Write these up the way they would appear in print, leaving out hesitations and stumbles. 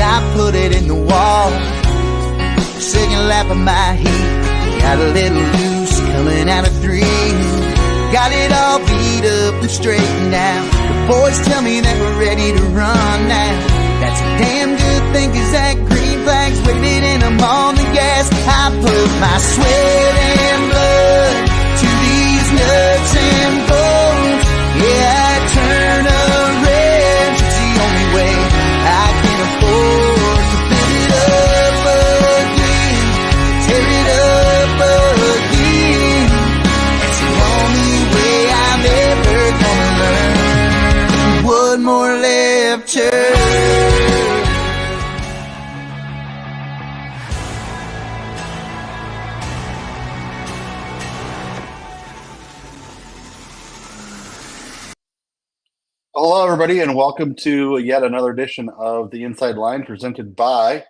I put it in the wall. Second lap of my heat, got a little loose coming out of 3. Got it all beat up and straightened out. The boys tell me that we're ready to run now. That's a damn good thing, 'cause that green flag's waving and I'm on the gas. I put my sweat and blood to these nuts and bolts. Yeah, I turn a wrench. It's the only way I can afford to build it up again, tear it up again. It's the only way I'm ever gonna learn. One more left turn. Hello, everybody, and welcome to yet another edition of the Inside Line presented by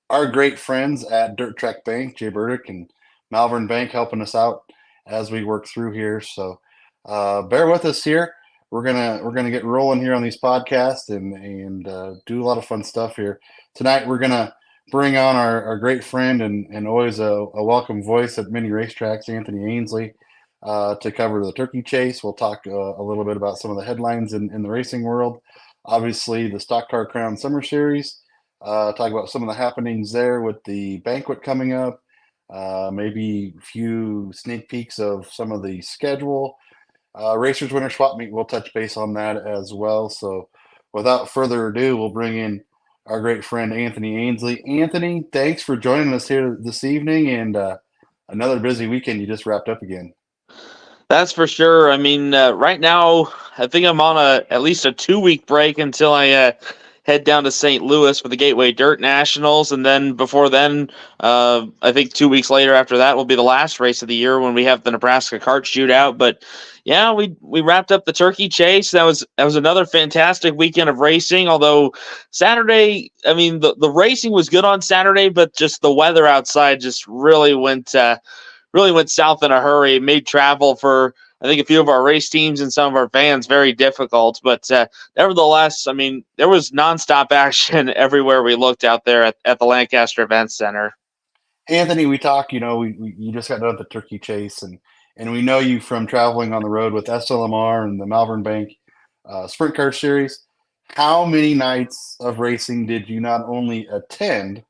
our great friends at Dirt Track Bank, Jay Burdick and Malvern Bank, helping us out as we work through here. So bear with us here. We're gonna get rolling here on these podcasts and do a lot of fun stuff here tonight. We're gonna bring on our great friend and always a welcome voice at many racetracks, Anthony Ainsle, to cover the turkey chase. We'll talk a little bit about some of the headlines in the racing world. Obviously, the Stock Car Crown Summer Series. Talk about some of the happenings there with the banquet coming up. Maybe a few sneak peeks of some of the schedule. Racers Winter Swap Meet, we'll touch base on that as well. So without further ado, we'll bring in our great friend Anthony Ainsle. Anthony, thanks for joining us here this evening, and another busy weekend you just wrapped up again. That's for sure. I mean, right now, I think I'm on at least a 2-week break until I head down to St. Louis for the Gateway Dirt Nationals. And then before then, I think 2 weeks later after that will be the last race of the year when we have the Nebraska Kart Shootout. But yeah, we wrapped up the turkey chase. That was another fantastic weekend of racing. Although Saturday, I mean, the racing was good on Saturday, but just the weather outside just really went south in a hurry. It made travel for, I think, a few of our race teams and some of our fans very difficult. But nevertheless, I mean, there was nonstop action everywhere we looked out there at the Lancaster Event Center. Anthony, we talk, you just got done with the turkey chase, and we know you from traveling on the road with SLMR and the Malvern Bank Sprint Car Series. How many nights of racing did you not only attend,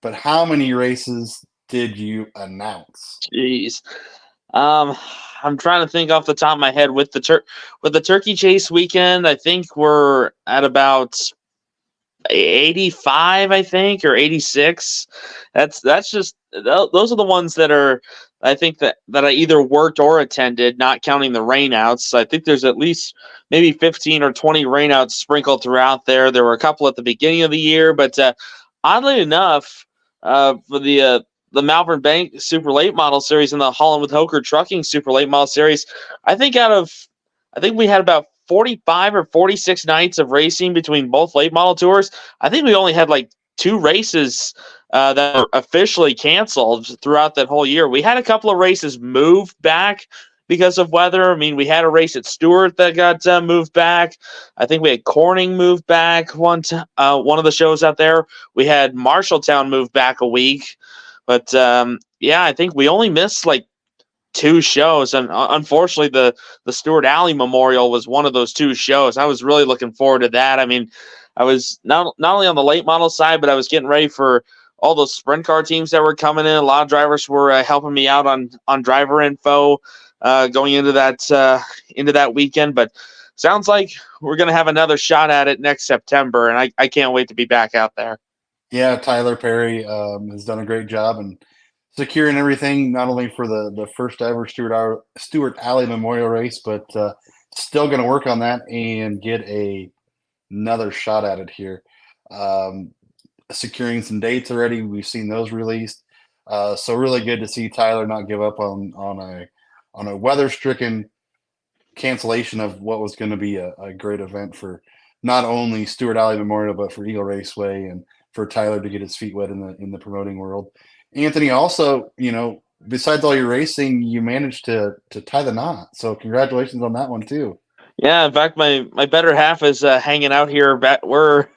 but how many races did you announce? Jeez. I'm trying to think off the top of my head with the turkey chase weekend. I think we're at about 85, I think, or 86. That's just those are the ones that are, I think that I either worked or attended, not counting the rainouts. I think there's at least maybe 15 or 20 rainouts sprinkled throughout there. There were a couple at the beginning of the year, but oddly enough, for the Malvern Bank Super Late Model Series and the Holland with Hoker Trucking Super Late Model Series, I think we had about 45 or 46 nights of racing between both late model tours. I think we only had like 2 races that were officially canceled throughout that whole year. We had a couple of races moved back because of weather. I mean, we had a race at Stewart that got moved back. I think we had Corning moved back one of the shows out there. We had Marshalltown moved back a week. But, yeah, I think we only missed like 2 shows. And unfortunately, the Stewart Alley Memorial was one of those 2 shows. I was really looking forward to that. I mean, I was not only on the late model side, but I was getting ready for all those sprint car teams that were coming in. A lot of drivers were helping me out on driver info going into that weekend. But sounds like we're going to have another shot at it next September, and I can't wait to be back out there. Yeah, Tyler Perry has done a great job in securing everything, not only for the first ever Stewart Alley Memorial Race, but still going to work on that and get another shot at it here. Securing some dates already. We've seen those released. So really good to see Tyler not give up on a weather-stricken cancellation of what was going to be a great event for not only Stewart Alley Memorial, but for Eagle Raceway and for Tyler to get his feet wet in the promoting world. Anthony, also, besides all your racing, you managed to tie the knot. So congratulations on that one too. Yeah, in fact, my better half is hanging out here. We're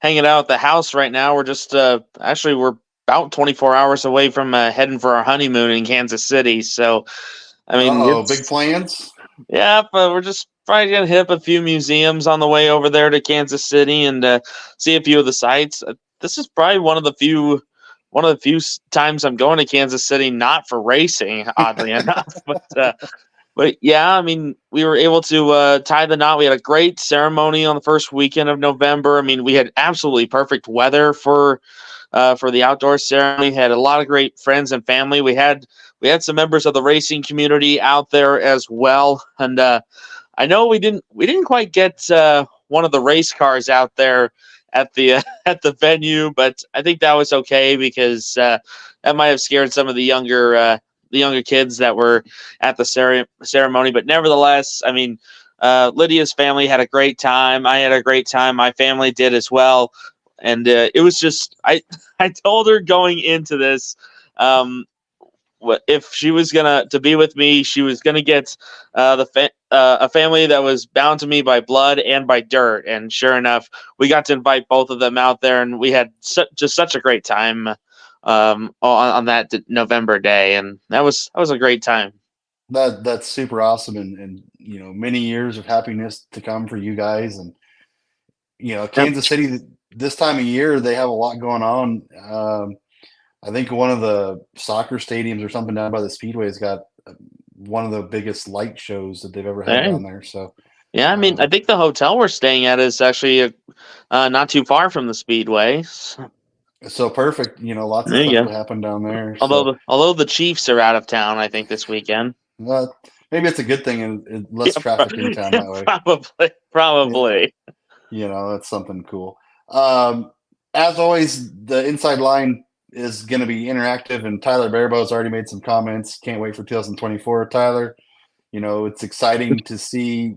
hanging out at the house right now. We're just actually we're about 24 hours away from heading for our honeymoon in Kansas City. So, I mean, Uh-oh, big it's plans? yeah, but we're just probably gonna hit up a few museums on the way over there to Kansas City and see a few of the sites. This is probably one of the few times I'm going to Kansas City not for racing, oddly enough, but yeah, I mean, we were able to tie the knot. We had a great ceremony on the first weekend of November. I mean, we had absolutely perfect weather for the outdoor ceremony. Had a lot of great friends and family. We had some members of the racing community out there as well, and I know we didn't quite get one of the race cars out there at the at the venue, but I think that was okay because that might have scared some of the younger kids that were at the ceremony. But nevertheless, I mean, Lydia's family had a great time. I had a great time. My family did as well, and it was just I told her going into this. Um, if she was gonna to be with me, she was gonna get a family that was bound to me by blood and by dirt. And sure enough, we got to invite both of them out there, and we had just such a great time on that November day, and that was a great time. That's super awesome, and many years of happiness to come for you guys. And Yep. Kansas City this time of year they have a lot going on. I think one of the soccer stadiums or something down by the speedway's got one of the biggest light shows that they've ever had Hey. down there. So Yeah, I mean, I um, think the hotel we're staying at is actually not too far from the Speedway. so perfect. Lots of There stuff you to go. happen down there. Although So the Chiefs are out of town, I think this weekend. uh, maybe it's a good thing and less Yeah, traffic in town that way. probably, Yeah, probably. that's something cool. Um, as always, the inside line is going to be interactive, and Tyler Barebo's already made some comments. Can't wait for 2024, Tyler. It's exciting to see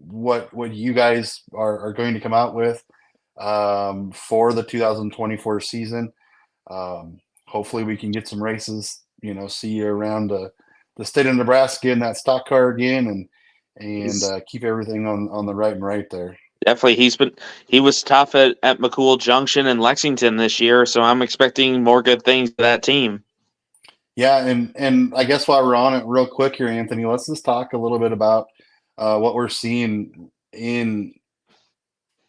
what you guys are going to come out with for the 2024 season. Hopefully, we can get some races. See you around the state of Nebraska in that stock car again, and He's keep everything on the right and right there. definitely he was tough at McCool Junction and Lexington this year, so I'm expecting more good things to that team. Yeah, and I guess while we're on it, real quick here, Anthony, let's just talk a little bit about what we're seeing in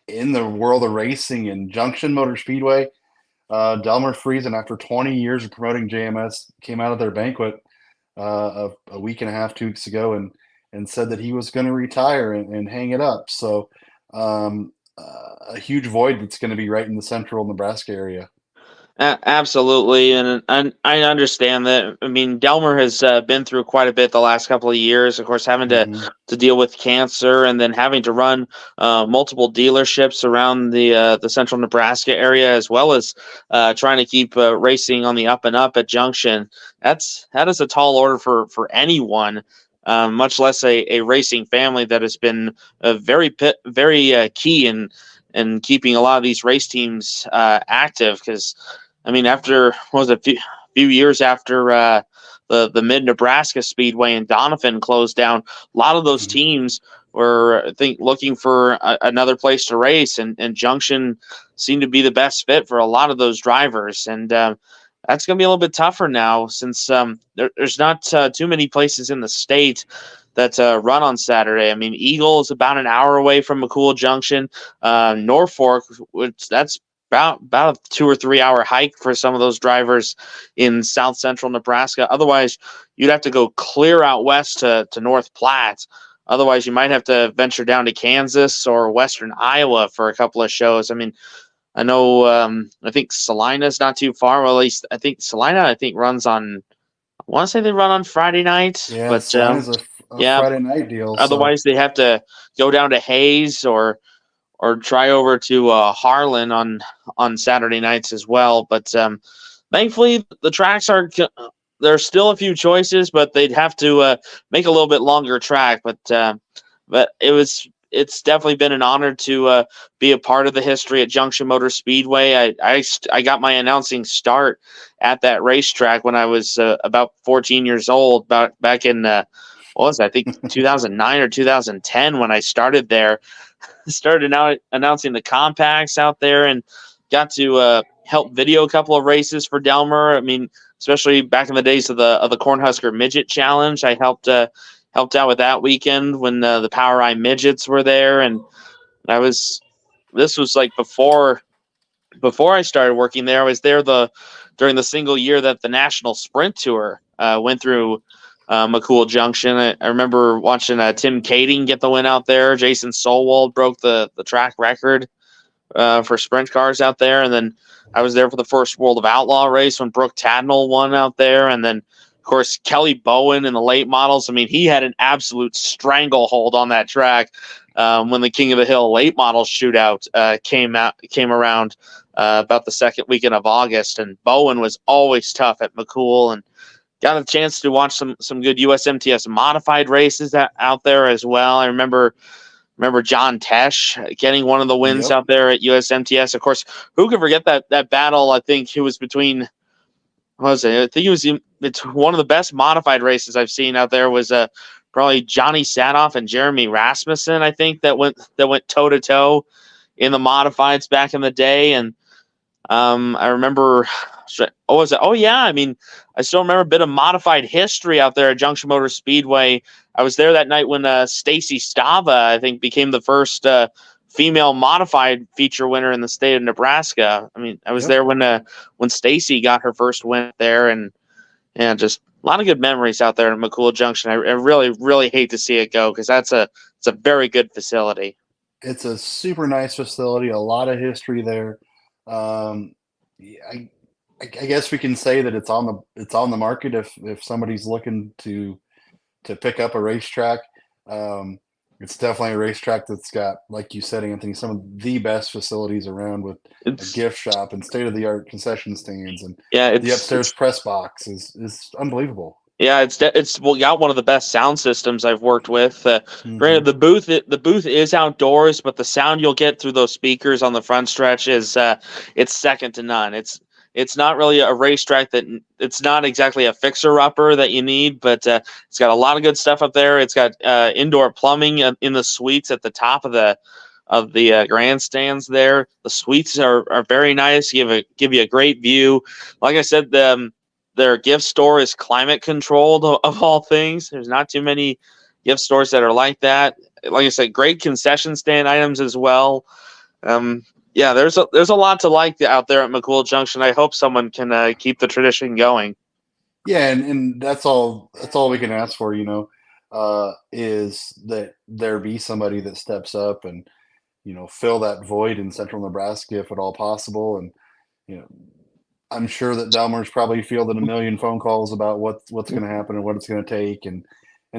the world of racing and Junction Motor Speedway. Delmer Friesen, after 20 years of promoting JMS, came out of their banquet a week and a half, 2 weeks ago, and said that he was going to retire and hang it up. So a huge void that's going to be right in the central Nebraska area. Absolutely, and I understand that. I mean, Delmer has been through quite a bit the last couple of years. Of course, having to Hmm. to deal with cancer, and then having to run multiple dealerships around the central Nebraska area, as well as trying to keep racing on the up and up at Junction. That is a tall order for anyone. Much less a racing family that has been very key in keeping a lot of these race teams active. Because I mean, after what was it, a few years after the Mid Nebraska Speedway in Doniphan closed down, a lot of those Hmm. teams were, I think, looking for another place to race, and Junction seemed to be the best fit for a lot of those drivers. And that's going to be a little bit tougher now since there's not too many places in the state that run on Saturday. I mean, Eagle is about an hour away from McCool Junction. Norfolk, which that's about a 2 or 3 hour hike for some of those drivers in south central Nebraska. Otherwise, you'd have to go clear out west to North Platte. Otherwise, you might have to venture down to Kansas or western Iowa for a couple of shows. I mean, I know I think Salina's not too far. Well, at least I think Salina runs on. I want to say they run on Friday nights, Yeah, but Salina's a yeah. Friday night deal. So Otherwise, they have to go down to Hayes or try over to Harlan on Saturday nights as well. But thankfully, the tracks are there's still a few choices, but they'd have to make a little bit longer track. But it's definitely been an honor to be a part of the history at Junction Motor Speedway. I got my announcing start at that racetrack when I was about 14 years old, back in what was it, I think 2009 or 2010 when I started there. Started out announcing the compacts out there and got to help video a couple of races for Delmer. I mean, especially back in the days of the Cornhusker Midget Challenge, I helped out with that weekend when the Power Eye Midgets were there, and this was like before I started working there. I was there during the single year that the National Sprint Tour went through McCool Junction. I remember watching Tim Kading get the win out there. Jason Solwald broke the track record for sprint cars out there. And then I was there for the first World of Outlaw race when Brooke Tadnell won out there. And then, of course, Kelly Bowen in the late models. I mean, he had an absolute stranglehold on that track when the King of the Hill late models shootout came around about the second weekend of August. And Bowen was always tough at McCool, and got a chance to watch some good USMTS modified races out there as well. I remember John Tesh getting one of the wins out there at USMTS. Of course, who could forget that battle? I think it was between, what was it? I think it's one of the best modified races I've seen out there was probably Johnny Sadoff and Jeremy Rasmussen. I think that went toe to toe in the modifieds back in the day. And I remember, what was it? Oh yeah, I mean, I still remember a bit of modified history out there at Junction Motor Speedway. I was there that night when Stacy Stava, I think, became the first female modified feature winner in the state of Nebraska. I mean, I was there when Stacy got her first win there, and just a lot of good memories out there in McCool Junction. I really, really hate to see it go because it's a very good facility. It's a super nice facility, a lot of history there. I guess we can say that it's on the market if somebody's looking to pick up a racetrack. It's definitely a racetrack that's got, like you said, Anthony, some of the best facilities around with a gift shop and state-of-the-art concession stands, and the upstairs press box is unbelievable. Yeah, it's got one of the best sound systems I've worked with. Granted, the booth is outdoors, but the sound you'll get through those speakers on the front stretch is it's second to none. It's not really a racetrack it's not exactly a fixer-upper that you need, but it's got a lot of good stuff up there. It's got indoor plumbing in the suites at the top of the grandstands there. The suites are very nice, give you a great view. Like I said, their gift store is climate controlled of all things. There's not too many gift stores that are like that. Like I said, great concession stand items as well. Yeah, there's a lot to like out there at McCool Junction. I hope someone can keep the tradition going. Yeah, and that's all we can ask for, is that there be somebody that steps up and, fill that void in central Nebraska if at all possible. And, I'm sure that Delmer's probably fielded a million phone calls about what's going to happen and what it's going to take and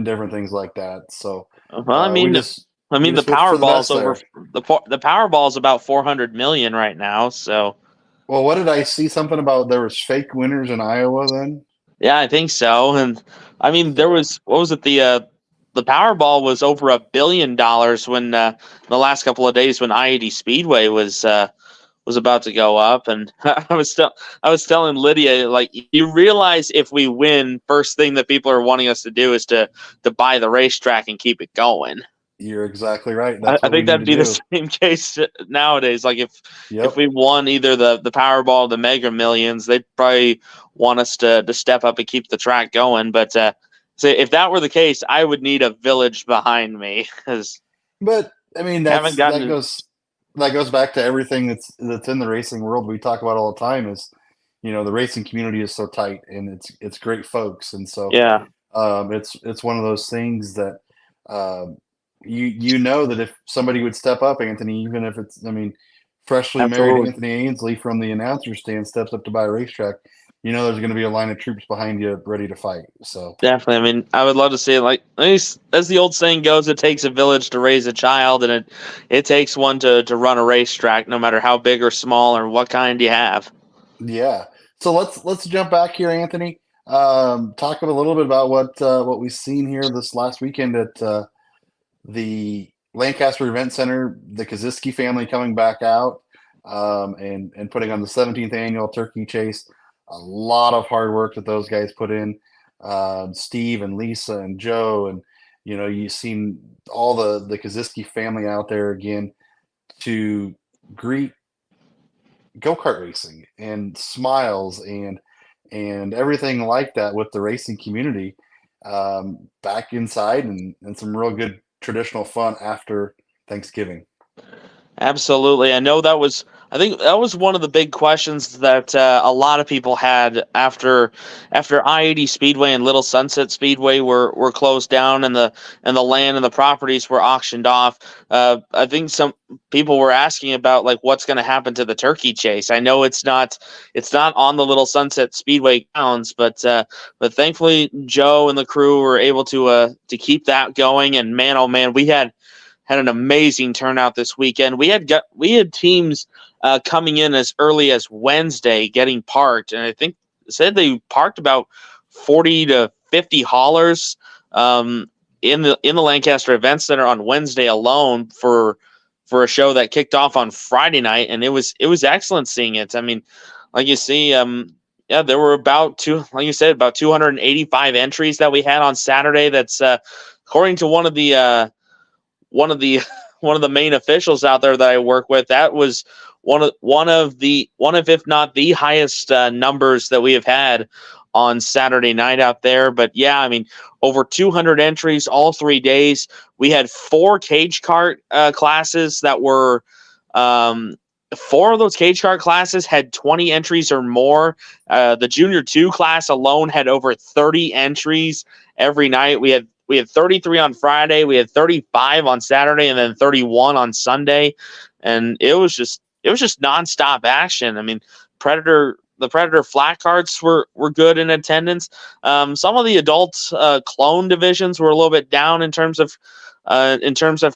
different things like that. So, well, the Powerball's over the Powerball's about 400 million right now. So, well, what did I see something about? There was fake winners in Iowa then. Yeah, I think so. And I mean, there was, what was it? The Powerball was over $1 billion when the last couple of days when I-80 Speedway was about to go up, and I was telling Lydia, like, you realize if we win, first thing that people are wanting us to do is to buy the racetrack and keep it going. You're exactly right. I think that'd be the same case nowadays. Like if we won either the Powerball or the Mega Millions, they'd probably want us to step up and keep the track going. But so if that were the case, I would need a village behind me. But I mean, that goes back to everything that's in the racing world we talk about all the time is, the racing community is so tight and it's great folks. And so, it's one of those things that, that if somebody would step up, Anthony, even if it's, freshly Absolutely. married Anthony Ainsle from the announcer stand steps up to buy a racetrack, there's going to be a line of troops behind you ready to fight. So definitely, I would love to see it. Like, as the old saying goes, it takes a village to raise a child, and it takes one to run a racetrack, no matter how big or small or what kind you have. Yeah. So let's jump back here, Anthony. Talk a little bit about what we've seen here this last weekend at the Lancaster Event Center. The Kaziski family coming back out and putting on the 17th annual turkey chase. A lot of hard work that those guys put in. Steve and Lisa and Joe, and you've seen all the Kaziski family out there again to greet go-kart racing and smiles and everything like that with the racing community back inside, and some real good traditional fun after Thanksgiving. Absolutely. I think that was one of the big questions that a lot of people had after I-80 Speedway and Little Sunset Speedway were closed down, and the land and the properties were auctioned off. I think some people were asking about like what's going to happen to the turkey chase. I know it's not on the Little Sunset Speedway grounds, but thankfully Joe and the crew were able to keep that going. And man, oh man, we had an amazing turnout this weekend. We had teams coming in as early as Wednesday getting parked, and I think said they parked about 40 to 50 haulers in the Lancaster Event Center on Wednesday alone for a show that kicked off on Friday night, and it was excellent seeing it. I mean, like you see, there were about 285 entries that we had on Saturday. That's according to one of the main officials out there that I work with. That was one of if not the highest numbers that we have had on Saturday night out there. But yeah, I mean, over 200 entries all 3 days. We had 4 cage kart classes that were 4 of those cage kart classes had 20 entries or more. The Junior 2 class alone had over 30 entries every night. We had 33 on Friday, we had 35 on Saturday, and then 31 on Sunday, and it was just nonstop action. I mean, the Predator flat carts were good in attendance. Some of the adult clone divisions were a little bit down in terms of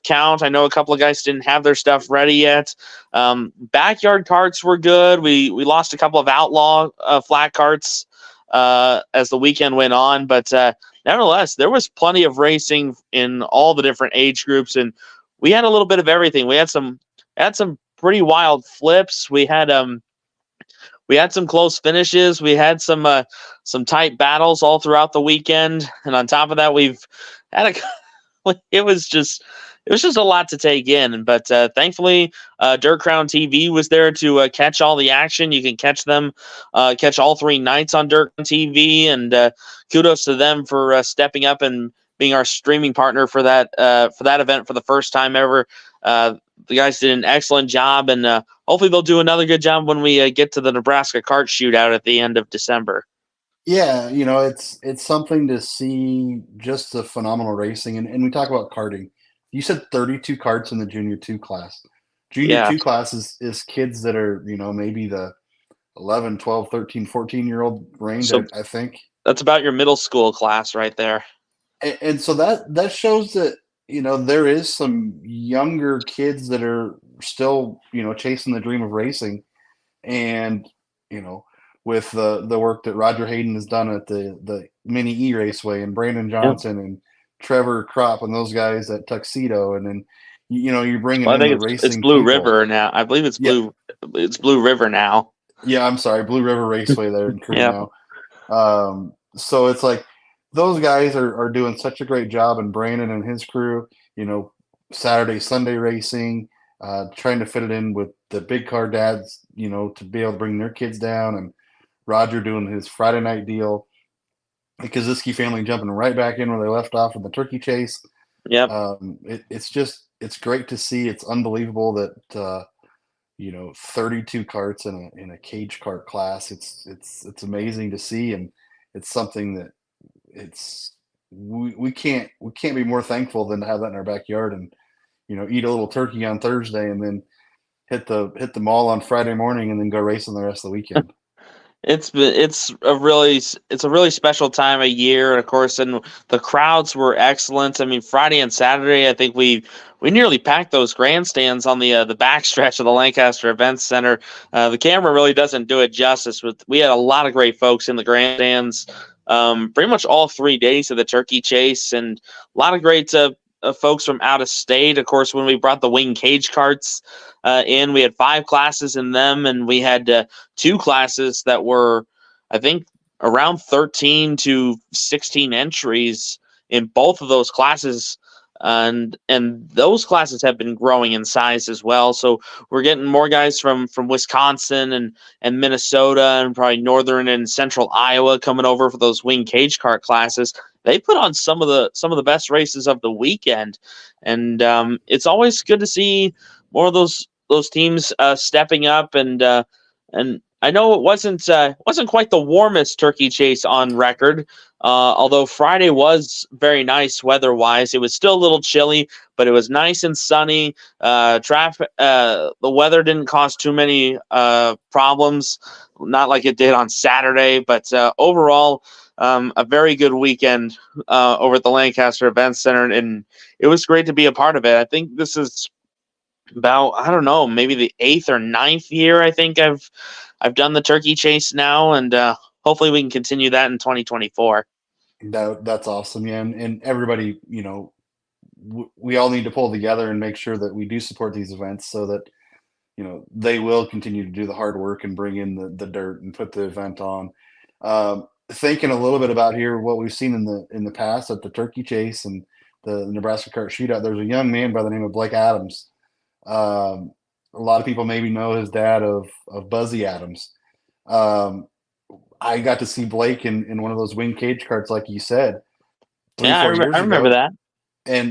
count. I know a couple of guys didn't have their stuff ready yet. Backyard carts were good. We lost a couple of outlaw flat carts as the weekend went on, but nevertheless, there was plenty of racing in all the different age groups, and we had a little bit of everything. We had some pretty wild flips. We had some close finishes. We had some tight battles all throughout the weekend, and on top of that, we've had it was just a lot to take in. But thankfully, Dirt Crown TV was there to catch all the action. You can catch all 3 nights on Dirt Crown TV, and kudos to them for stepping up and being our streaming partner for that event for the first time ever. The guys did an excellent job, and hopefully they'll do another good job when we get to the Nebraska Kart Shootout at the end of December. Yeah, it's something to see, just the phenomenal racing. And we talk about karting. You said 32 karts in the Junior 2 class. Junior 2 class is kids that are, maybe the 11, 12, 13, 14-year-old range, so I think. That's about your middle school class right there. And so that shows that, there is some younger kids that are still, chasing the dream of racing. And, with the work that Roger Hayden has done at the Mini E Raceway, and Brandon Johnson and Trevor Kropp and those guys at Tuxedo, and then you're bringing in the racing. It's Blue people. River now. I believe it's Blue. Yeah. It's Blue River now. Yeah, I'm sorry, Blue River Raceway there in Crewe now. So it's like those guys are doing such a great job, and Brandon and his crew, Saturday, Sunday racing, trying to fit it in with the big car dads, to be able to bring their kids down, and Roger doing his Friday night deal. The Kaziski family jumping right back in where they left off in the turkey chase. Yep. It's great to see. It's unbelievable that 32 karts in a cage kart class. It's amazing to see, and it's something that we can't be more thankful than to have that in our backyard, and eat a little turkey on Thursday, and then hit the mall on Friday morning, and then go racing the rest of the weekend. It's a really special time of year, and of course, and the crowds were excellent. I mean, Friday and Saturday, I think we nearly packed those grandstands on the backstretch of the Lancaster Events Center. The camera really doesn't do it justice. We had a lot of great folks in the grandstands, pretty much all 3 days of the turkey chase, and a lot of great folks from out of state. Of course, when we brought the wing cage carts in, we had 5 classes in them, and we had 2 classes that were, I think, around 13 to 16 entries in both of those classes, and those classes have been growing in size as well. So we're getting more guys from Wisconsin and Minnesota and probably northern and central Iowa coming over for those wing cage cart classes. They put on some of the best races of the weekend, and it's always good to see more of those teams stepping up. And I know it wasn't quite the warmest turkey chase on record. Although Friday was very nice weather-wise, it was still a little chilly, but it was nice and sunny. The weather didn't cause too many problems, not like it did on Saturday. But overall, a very good weekend over at the Lancaster Events Center, and it was great to be a part of it. I think this is about, I don't know, maybe the 8th or 9th year I think I've done the turkey chase now, and hopefully we can continue that in 2024. That's awesome, yeah. And everybody, we all need to pull together and make sure that we do support these events so that, they will continue to do the hard work and bring in the dirt and put the event on. Thinking a little bit about here what we've seen in the past at the turkey chase and the Nebraska Cart Shootout. There's a young man by the name of Blake Adams. A lot of people maybe know his dad of Buzzy Adams. I got to see Blake in one of those wing cage carts, like you said, 3-4 years I remember ago. that.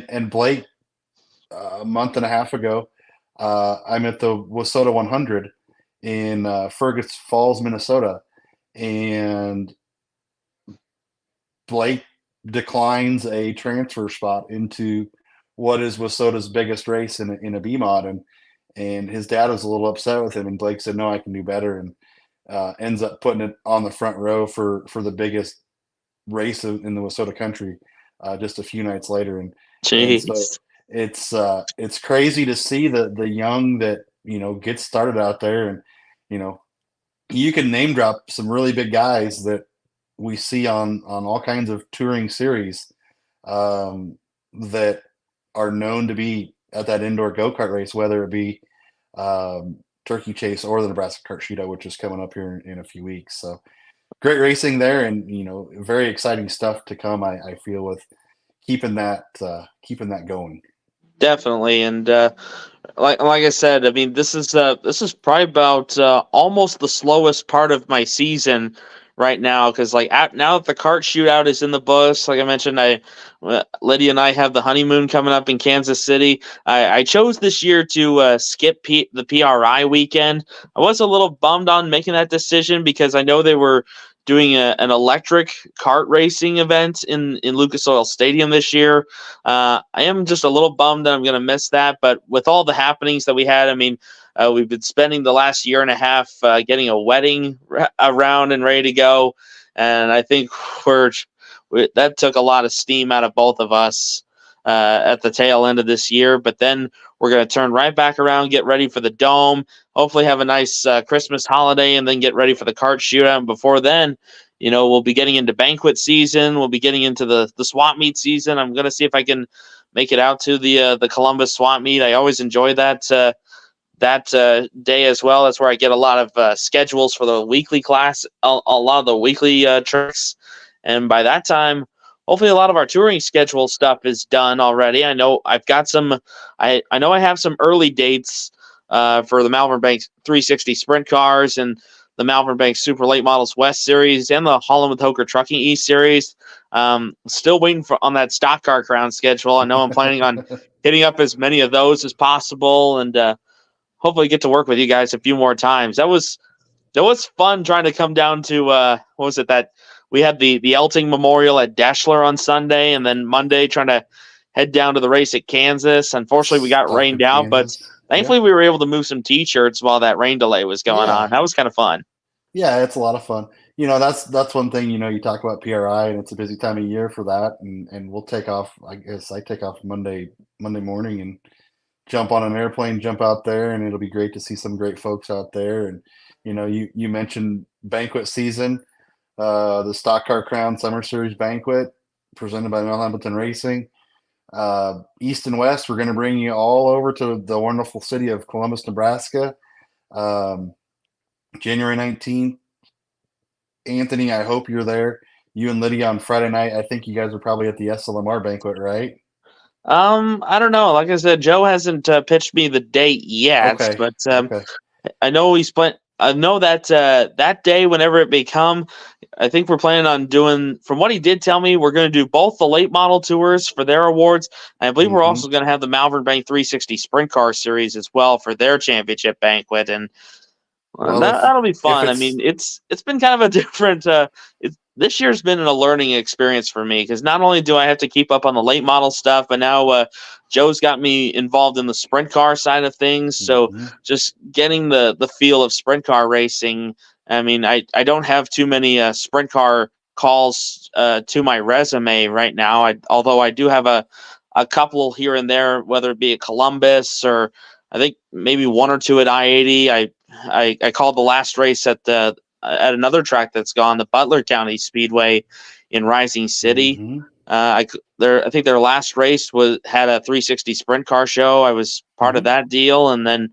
And Blake, a month and a half ago, I'm at the Wissota 100 in Fergus Falls, Minnesota, and Blake declines a transfer spot into what is Wissota's biggest race in a B mod, and his dad was a little upset with him, and Blake said, "No, I can do better," and ends up putting it on the front row for the biggest race in the Wissota country just a few nights later, and so it's crazy to see the young that get started out there, and you can name drop some really big guys that we see on all kinds of touring series that are known to be at that indoor go-kart race, whether it be turkey chase or the Nebraska Cart Shootout, which is coming up here in a few weeks. So great racing there, and very exciting stuff to come. I feel with keeping that going. Definitely, and like I said, I mean this is probably about almost the slowest part of my season right now, because now that the cart shootout is in the books, like I mentioned, Lydia and I have the honeymoon coming up in Kansas City. I chose this year to skip the PRI weekend. I was a little bummed on making that decision because I know they were doing an electric kart racing event in Lucas Oil Stadium this year. I am just a little bummed that I'm going to miss that, but with all the happenings that we had, I mean, we've been spending the last year and a half getting a wedding around and ready to go, and I think that took a lot of steam out of both of us at the tail end of this year. But then we're going to turn right back around, get ready for the Dome, hopefully have a nice Christmas holiday, and then get ready for the cart shootout. And before then, we'll be getting into banquet season. We'll be getting into the swap meet season. I'm going to see if I can make it out to the Columbus swap meet. I always enjoy that day as well. That's where I get a lot of schedules for the weekly class, a lot of the weekly tricks. And by that time, hopefully a lot of our touring schedule stuff is done already. I know I've got some, I know I have some early dates for the Malvern Bank 360 Sprint Cars and the Malvern Bank Super Late Models West Series and the Holland with Hoker Trucking East Series. Still waiting on that stock car crown schedule. I know I'm planning on hitting up as many of those as possible, and hopefully get to work with you guys a few more times. That was fun trying to come down to what was it that we had the Elting Memorial at Deschler on Sunday, and then Monday trying to head down to the race at Kansas. Unfortunately, we got rained out, but thankfully we were able to move some T-shirts while that rain delay was going on. That was kind of fun. Yeah, it's a lot of fun. That's one thing, you talk about PRI, and it's a busy time of year for that, and we'll take off. I guess I take off Monday morning and jump on an airplane, jump out there, and it'll be great to see some great folks out there. And you mentioned banquet season, the Stock Car Crown Summer Series Banquet presented by Mel Hambleton Racing. East and West, we're going to bring you all over to the wonderful city of Columbus, Nebraska, January 19th, Anthony, I hope you're there. You and Lydia on Friday night. I think you guys are probably at the SLMR banquet, right? I don't know. Like I said, Joe hasn't pitched me the date yet, Okay. but Okay. I know he's plan. I know that that day, whenever it may come, I think we're planning on doing. From what he did tell me, we're going to do both the late model tours for their awards. And I believe we're Mm-hmm. also going to have the Malvern Bank 360 Sprint Car Series as well for their championship banquet, and Well, that'll be if fun. I it's mean, it's been kind of a different. This year's been a learning experience for me because not only do I have to keep up on the late model stuff, but now Joe's got me involved in the sprint car side of things. So Mhm. just getting the feel of sprint car racing. I mean, I don't have too many sprint car calls to my resume right now. Although I do have a couple here and there, whether it be at Columbus or I think maybe one or two at I-80. I called the last race at another track that's gone, the Butler County Speedway in Rising City. Mhm. I think their last race had a 360 sprint car show. I was part of Mhm. that deal, and then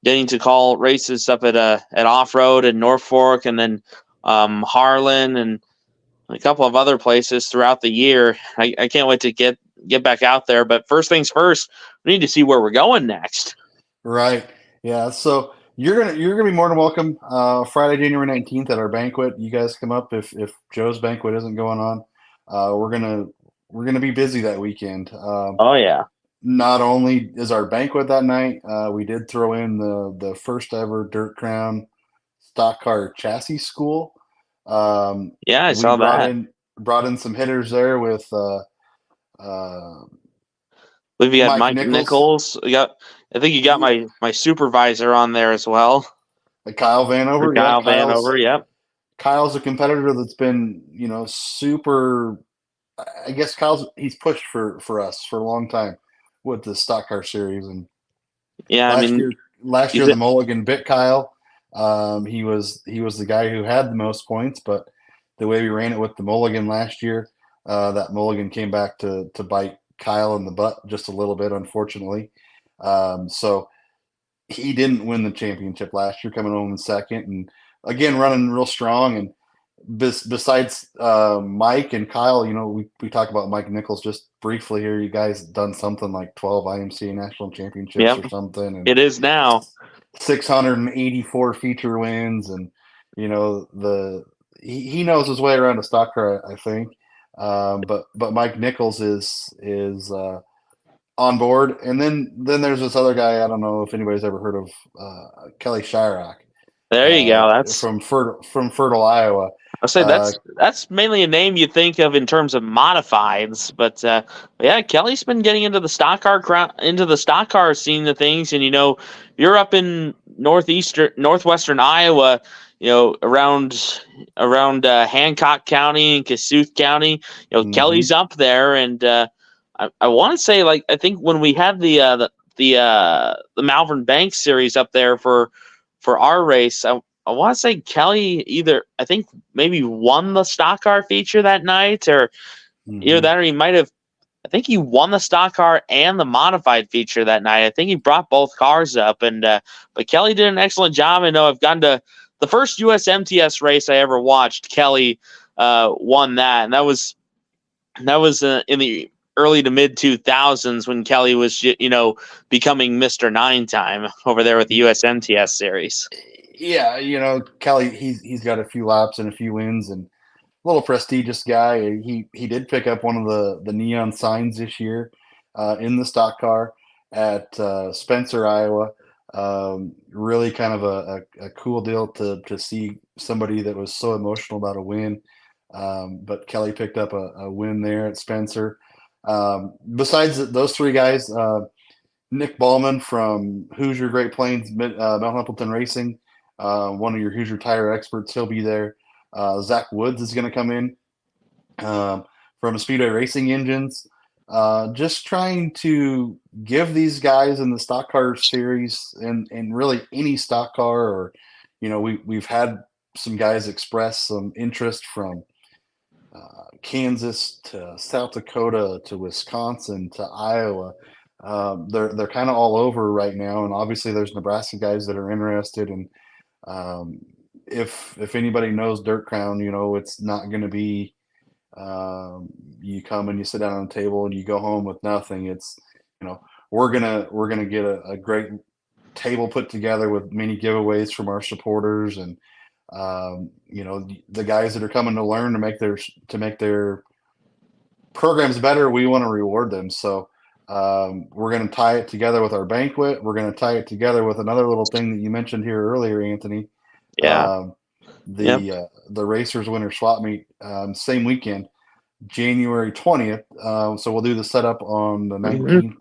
getting to call races up at Off Road in Norfolk, and then Harlan, and a couple of other places throughout the year. I can't wait to get back out there. But first things first, we need to see where we're going next. Right. Yeah. So you're gonna be more than welcome. Friday, January 19th at our banquet. You guys come up if Joe's banquet isn't going on. We're gonna be busy that weekend. Oh yeah, Not only is our banquet that night, we did throw in the first ever Dirt Crown stock car chassis school. yeah, I We saw that. brought in some hitters there with uh, Believe you had Mike Mike Nichols, Nichols. I think you got my supervisor on there as well. Kyle Vanover. Yeah, Kyle Vanover. Yep. Kyle's a competitor that's been, super. I guess he's pushed for us for a long time with the stock car series, and Yeah, I last mean, year last he's year the a, Mulligan bit Kyle. He was the guy who had the most points, but the way we ran it with the Mulligan last year, that Mulligan came back to bite Kyle in the butt just a little bit, unfortunately. So he didn't win the championship last year, coming home in second, and again running real strong. And besides Mike and Kyle, we talk about Mike Nichols just briefly here. You guys done something like 12 IMCA national championships yep. or something, and It is now. 684 feature wins, and he knows his way around a stock car, I think. But Mike Nichols is on board, and then there's this other guy. I don't know if anybody's ever heard of Kelly Shyrock There you go. from Fertile, Iowa. I say Uh, that's mainly a name you think of in terms of modifieds, but yeah, Kelly's been getting into the stock car scene of things, and you're up in northwestern Iowa, around Hancock County and Kossuth County. mhm. Kelly's up there, and I want to say, like, I think when we had the Malvern Bank series up there for our race, I want to say Kelly I think maybe won the stock car feature that night, or either Mhm. that, or he might have. I think he won the stock car and the modified feature that night. I think he brought both cars up, and but Kelly did an excellent job. I know I've gone to the first USMTS race I ever watched. Kelly won that, and that was in the early to mid 2000s when Kelly was becoming Mr. Nine Time over there with the USMTS series. Yeah, Kelly. He's got a few laps and a few wins, and a little prestigious guy. He did pick up one of the neon signs this year in the stock car at Spencer, Iowa. Really kind of a cool deal to see somebody that was so emotional about a win. But Kelly picked up a win there at Spencer. Besides those three guys, Nick Ballman from Hoosier Great Plains Mount Humpleton Racing, one of your Hoosier tire experts, he'll be there. Zach Woods is going to come in from Speedway Racing Engines. Just trying to give these guys in the stock car series and really any stock car, or we've had some guys express some interest from Kansas to South Dakota to Wisconsin to Iowa. They're kind of all over right now, and obviously there's Nebraska guys that are interested, and if anybody knows Dirt Crown, it's not going to be you come and you sit down on the table and you go home with nothing. It's we're gonna get a great table put together with many giveaways from our supporters and the guys that are coming to learn to make their programs better. We want to reward them. So we're going to tie it together with our banquet. We're going to tie it together with another little thing that you mentioned here earlier, Anthony. Yeah. Um, Yep. the Racers Winter Swap Meet, same weekend, January 20th. So we'll do the setup on the 19th.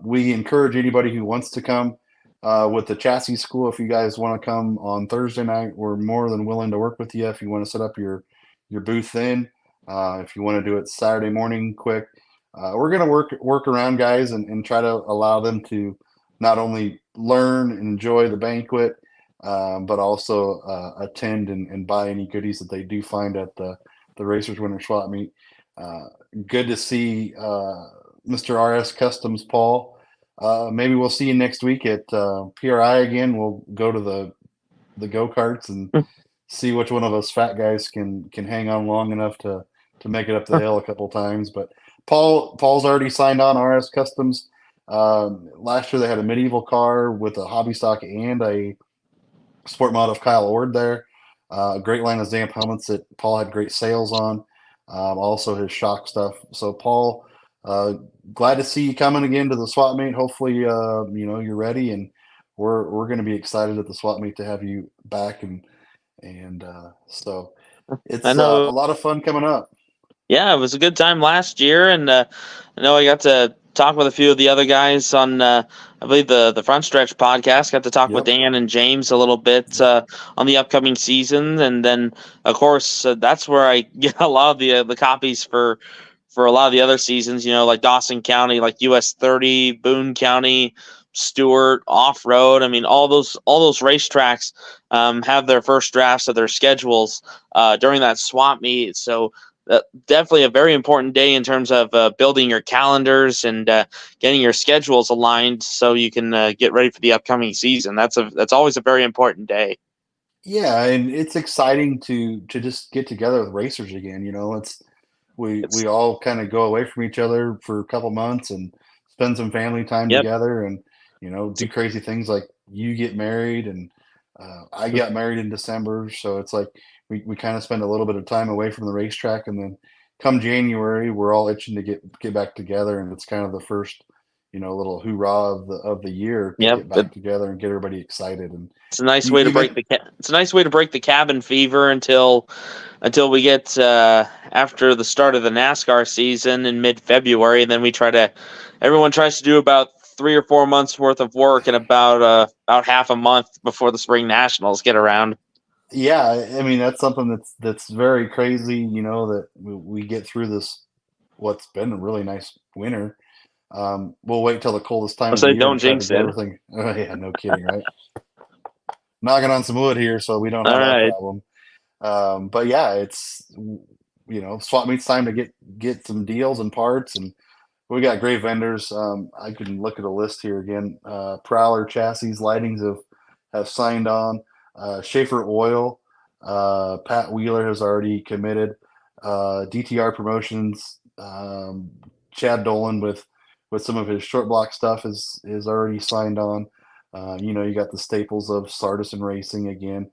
We encourage anybody who wants to come with the chassis school. If you guys want to come on Thursday night, we're more than willing to work with you. If you want to set up your booth then, if you want to do it Saturday morning quick, we're going to work around guys and try to allow them to not only learn and enjoy the banquet, but also attend and buy any goodies that they do find at the Racers Winter Swap Meet. Good to see Mr. RS Customs, Paul. Maybe we'll see you next week at PRI again. We'll go to the go-karts and see which one of us fat guys can hang on long enough to make it up the hill a couple times. But Paul's already signed on RS Customs. Last year they had a medieval car with a hobby stock and a sport mod of Kyle Ord there. A great line of Zamp helmets that Paul had great sales on. Also his shock stuff. So Paul, glad to see you coming again to the swap meet. Hopefully, you're ready, and we're going to be excited at the swap meet to have you back, and so it's I a know. lot of fun coming up. Yeah, it was a good time last year, and I know I got to talk with a few of the other guys on, I believe the Front Stretch podcast. Got to talk with Yep. Dan and James a little bit on the upcoming season, and then of course that's where I get a lot of the copies for a lot of the other seasons. Like Dawson County, like US 30, Boone County, Stewart, Off Road. I mean, all those racetracks have their first drafts of their schedules during that swap meet. So definitely a very important day in terms of building your calendars and getting your schedules aligned so you can get ready for the upcoming season. That's always a very important day. Yeah, and it's exciting to just get together with racers again. We all kind of go away from each other for a couple months and spend some family time Yep. together, and do crazy things like you get married and I got married in December, so it's like we kind of spend a little bit of time away from the racetrack, and then come January we're all itching to get back together, and it's kind of the first little hoorah of the year to Yep. get back together and get everybody excited. And It's a nice way to break the cabin fever until we get after the start of the NASCAR season in mid-February, and then everyone tries to do about 3 or 4 months worth of work in about half a month before the spring nationals get around. Yeah, I mean that's something that's very crazy, that we get through this what's been a really nice winter. We'll wait till the coldest time of the year Don't to try to jinx get it. everything. Oh yeah, no kidding, right? Knocking on some wood here, so we don't All have that right. problem. But yeah, it's swap meets time to get some deals and parts, and we got great vendors. I can look at a list here again. Prowler Chassis Lightings have signed on. Schaefer Oil, Pat Wheeler has already committed. DTR Promotions, Chad Dolan with some of his short block stuff is already signed on. You got the staples of Sardison Racing again.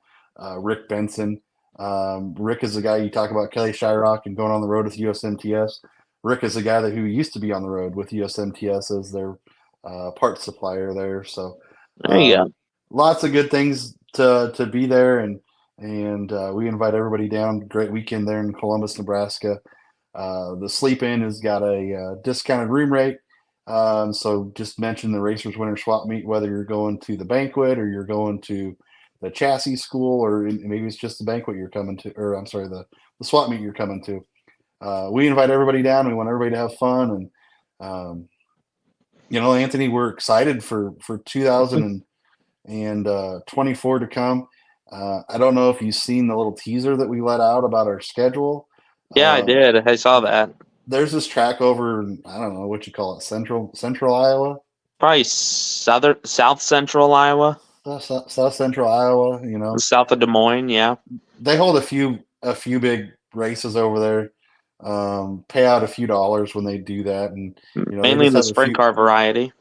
Rick Benson. Rick is the guy you talk about, Kelly Shyrock and going on the road with USMTS. Rick is the guy who used to be on the road with USMTS as their parts supplier there. So There you go. lots of good things to be there, and we invite everybody down. Great weekend there in Columbus, Nebraska. The Sleep Inn has got a discounted room rate. So just mention the Racers Winter Swap Meet, whether you're going to the banquet or you're going to the chassis school, or maybe it's just the banquet you're coming to, or I'm sorry, the swap meet you're coming to. We invite everybody down. We want everybody to have fun, and Anthony, we're excited for 2024 to come. I don't know if you've seen the little teaser that we let out about our schedule. Yeah, I did. I saw that. There's this track over, I don't know what you call it, central Iowa. Probably South Central Iowa. South Central Iowa. South of Des Moines, yeah. They hold a few big races over there. Pay out a few dollars when they do that, and they Mainly in just the have a sprint few. car variety.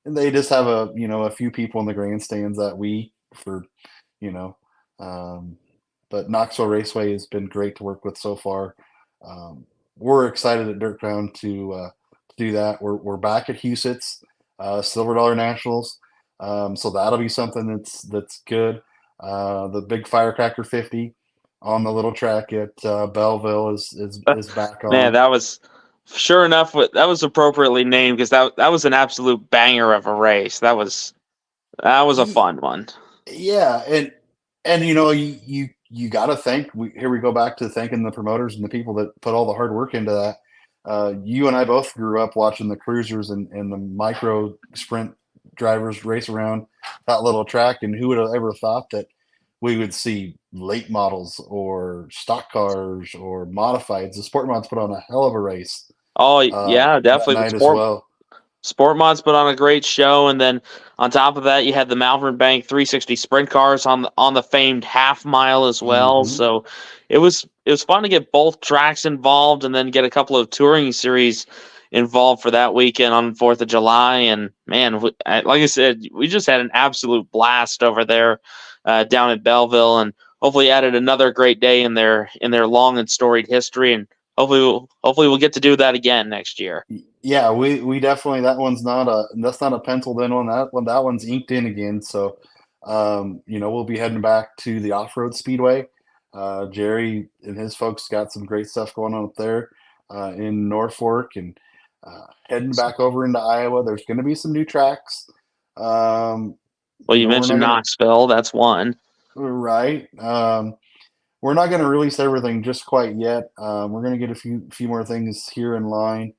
And they just have a few people in the grandstands that week for you know. But Knoxville Raceway has been great to work with so far. We're excited at Dirt Crown to do that. We're back at Huset's Silver Dollar Nationals, so that'll be something that's good. The big Firecracker 50 on the little track at Belleville is back Man, on. that was sure enough. That was appropriately named because that was an absolute banger of a race. That was a fun one. Yeah, and you got to thank. Here we go back to thanking the promoters and the people that put all the hard work into that. You and I both grew up watching the cruisers and the micro sprint drivers race around that little track, and who would have ever thought that we would see late models or stock cars or modifieds? The sport mods put on a hell of a race Oh yeah, that definitely. night as well. Sport Mods put on a great show, and then on top of that, you had the Malvern Bank 360 sprint cars on the famed half mile as well. Hmm. So it was fun to get both tracks involved, and then get a couple of touring series involved for that weekend on 4th of July. And man, like I said, we just had an absolute blast over there down at Belleville, and hopefully added another great day in their long and storied history. And hopefully we'll get to do that again next year. Yeah, we definitely, that's not a penciled in one. That one's inked in again. So we'll be heading back to the off-road speedway. Jerry and his folks got some great stuff going on up there in Norfolk, and heading back over into Iowa. There's going to be some new tracks. Well, you mentioned Knoxville. That's one. Right. We're not going to release everything just quite yet. We're going to get a few more things here in line.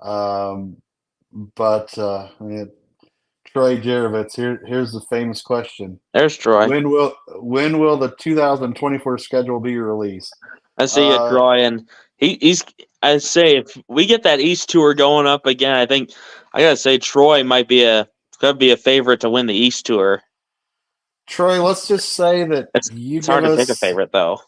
But Troy Jarovitz, here's the famous question. There's Troy. When will the 2024 schedule be released? I see you, Troy, and he's. I say if we get that East Tour going up again, I think I gotta say Troy could be a favorite to win the East Tour. Troy, let's just say that it's hard to pick a favorite though.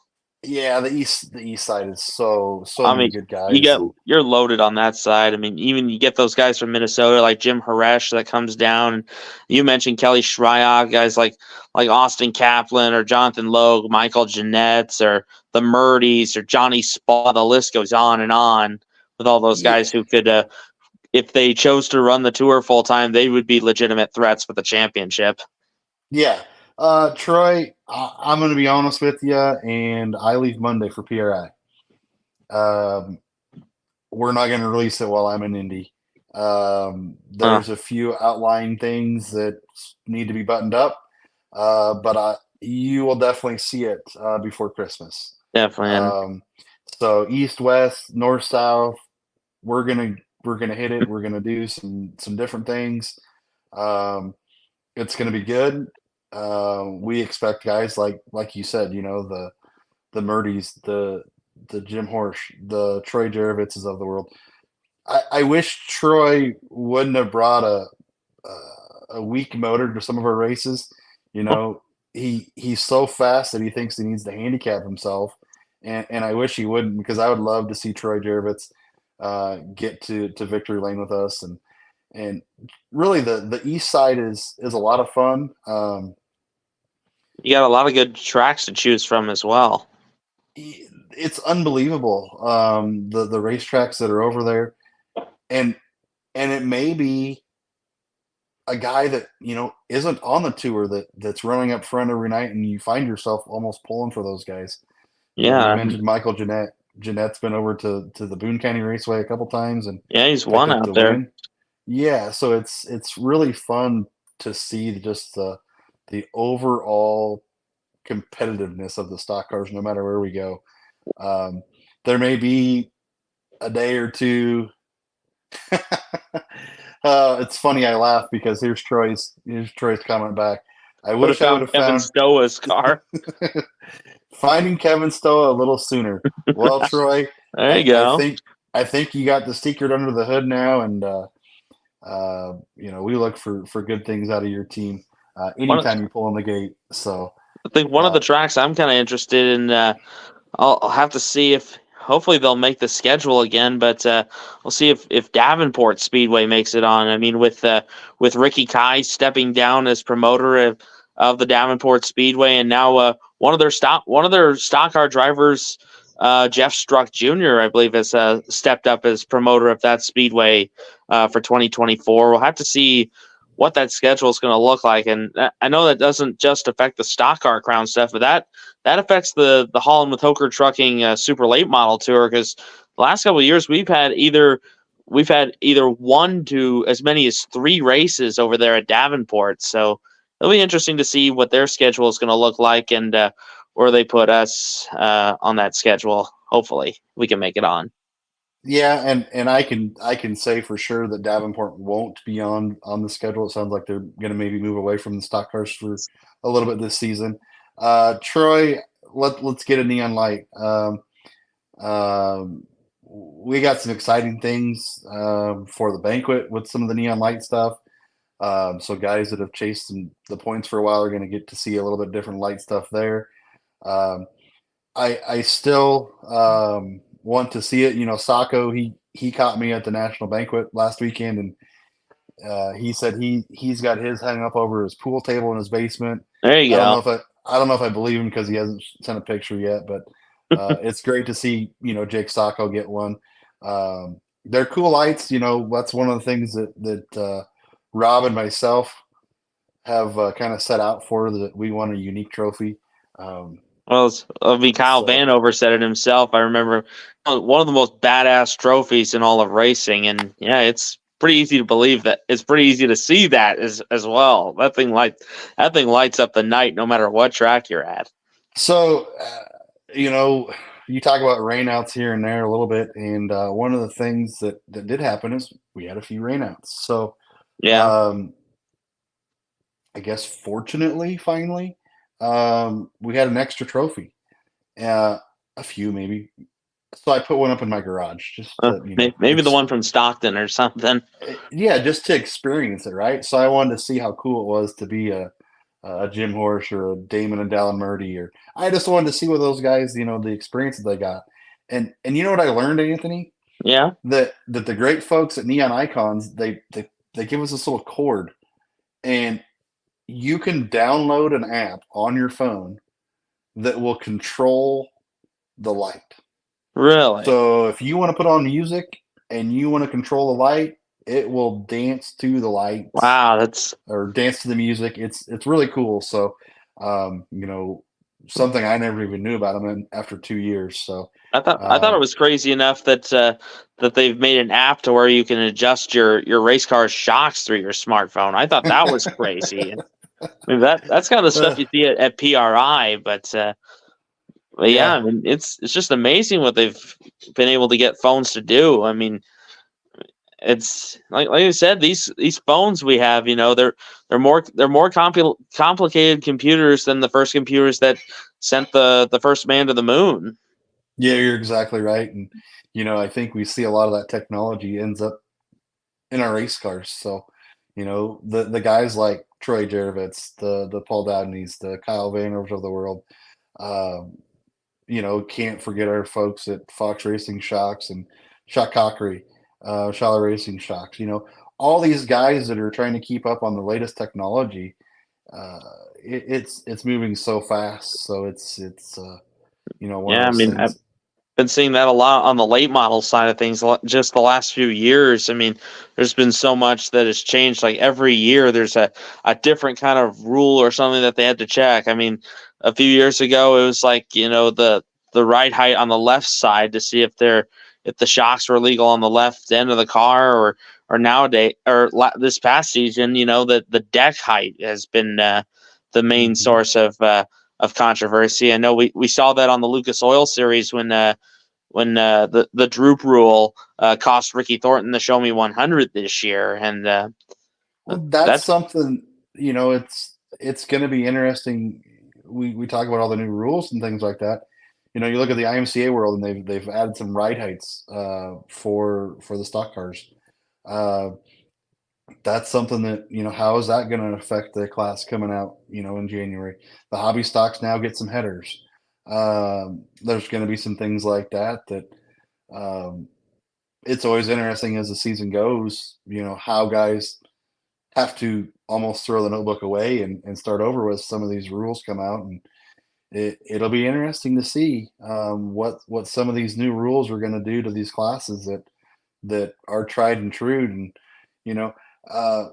Yeah, the east side is so many good guys. You're loaded on that side. I mean, even you get those guys from Minnesota like Jim Haresh that comes down. You mentioned Kelly Shryock, guys like Austin Kaplan or Jonathan Logue, Michael Jeanette, or the Murdys or Johnny Spa. The list goes on and on with all those guys who could, if they chose to run the tour full time, they would be legitimate threats for the championship. Yeah. Troy, I'm going to be honest with you, and I leave Monday for PRI. We're not going to release it while I'm in Indy. There's a few outlying things that need to be buttoned up, but you will definitely see it before Christmas. Definitely. So east, west, north, south, we're gonna hit it. We're gonna do some different things. It's gonna be good. We expect guys like you said, the Murdys, the Jim Horsch, the Troy Jarovitzes of the world. I wish Troy wouldn't have brought a weak motor to some of our races. He's so fast that he thinks he needs to handicap himself, and I wish he wouldn't, because I would love to see Troy Jarovitz get to victory lane with us, and really the east side is a lot of fun. You got a lot of good tracks to choose from as well. It's unbelievable, the racetracks that are over there, and it may be a guy that isn't on the tour that's running up front every night, and you find yourself almost pulling for those guys. Yeah, you mentioned Michael Jeanette. Jeanette's been over to the Boone County Raceway a couple times, and yeah, he's won out there. Win. Yeah, so it's really fun to see just the overall competitiveness of the stock cars, no matter where we go. There may be a day or two. It's funny, I laugh because here's Troy's comment back. I wish I would have Kevin found Stowa's car. Finding Kevin Stowa a little sooner. Well, Troy, there you go. I think you got the secret under the hood now, and we look for good things out of your team. One, anytime you pull in the gate. So I think one of the tracks I'm kind of interested in. I'll have to see if hopefully they'll make the schedule again, but we'll see if Davenport Speedway makes it on. I mean, with Ricky Kai stepping down as promoter of the Davenport Speedway, and now one of their stock car drivers, Jeff Struck Jr., I believe, has stepped up as promoter of that speedway for 2024. We'll have to see what that schedule is going to look like, and I know that doesn't just affect the stock car crown stuff, but that affects the Holland with Hoker Trucking Super Late Model Tour, because the last couple of years we've had either one to as many as 3 races over there at Davenport. So it'll be interesting to see what their schedule is going to look like, and where they put us on that schedule. Hopefully we can make it on. yeah, and I can say for sure that Davenport won't be on the schedule. It sounds like they're going to maybe move away from the stock cars for a little bit this season. Troy, let's get a neon light. We got some exciting things for the banquet with some of the neon light stuff. So guys that have chased the points for a while are going to get to see a little bit different light stuff there. I still want to see it. You know, Sacco, he caught me at the national banquet last weekend, and he said he's got his hung up over his pool table in his basement. There you go. I don't know if I believe him because he hasn't sent a picture yet, but it's great to see, you know, Jake Sacco get one. They're cool lights. You know, that's one of the things that Rob and myself have kind of set out for, that we want a unique trophy. Well, Kyle Vanover said it himself. I remember one of the most badass trophies in all of racing, and yeah, it's pretty easy to believe that. It's pretty easy to see that as well. That thing lights up the night, no matter what track you're at. So, you know, you talk about rainouts here and there a little bit, and one of the things that did happen is we had a few rainouts. So, yeah, I guess fortunately, finally, we had an extra trophy, a few maybe. So I put one up in my garage, just to, you know, maybe the one from Stockton or something. Yeah, just to experience it, right? So I wanted to see how cool it was to be a Jim Horsch or a Damon and Dallin Murdy, or I just wanted to see what those guys, you know, the experiences they got. And you know what I learned, Anthony? Yeah. That the great folks at Neon Icons, they give us this little cord, and you can download an app on your phone that will control the light. Really? So if you want to put on music and you want to control the light, it will dance to the lights. Wow, or dance to the music. It's really cool. So, you know, something I never even knew about them after 2 years. So I thought it was crazy enough that that they've made an app to where you can adjust your race car's shocks through your smartphone. I thought that was crazy. I mean, that's kind of the stuff you see at PRI, but yeah, I mean, it's just amazing what they've been able to get phones to do. I mean, it's like I said, these phones we have, you know, they're more complicated computers than the first computers that sent the first man to the moon. Yeah, you're exactly right. And you know, I think we see a lot of that technology ends up in our race cars. So, you know, the guys like Troy Jarovitz, the Paul Dabneys, the Kyle Vanovers of the world, you know, can't forget our folks at Fox Racing Shocks and Shock Cockery, Shala Racing Shocks. You know, all these guys that are trying to keep up on the latest technology. It's moving so fast. So it's you know, one Yeah, I of those mean, I've things. been seeing that a lot on the late model side of things just the last few years. I mean, there's been so much that has changed. Like every year there's a different kind of rule or something that they had to check. I mean, a few years ago it was like, you know, the ride height on the left side to see if the shocks were legal on the left end of the car, or nowadays, or this past season, you know, the deck height has been the main source of controversy. I know we saw that on the Lucas Oil Series when the droop rule cost Ricky Thornton the Show Me 100 this year, and Well, that's that's something, you know, it's going to be interesting. We talk about all the new rules and things like that. You know, you look at the IMCA world, and they've added some ride heights for the stock cars. that's something that, how is that going to affect the class coming out, in January? The hobby stocks now get some headers. There's going to be some things like that um, it's always interesting as the season goes, how guys have to almost throw the notebook away and start over with some of these rules come out. And it'll be interesting to see what some of these new rules are going to do to these classes that are tried and true. And you know,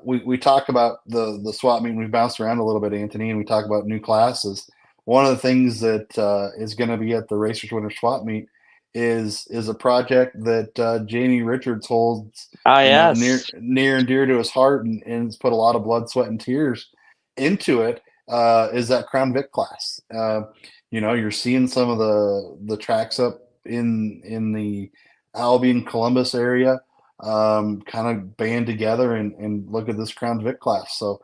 we talk about the swap meet. We've bounced around a little bit, Anthony, and we talk about new classes. One of the things that is going to be at the Racers Winter Swap Meet is a project that Jamie Richards holds, Ah, near yes. near and dear to his heart, and has put a lot of blood, sweat, and tears into it. Is that Crown Vic class? You're seeing some of the tracks up in the Albion Columbus area kind of band together and look at this Crown Vic class. So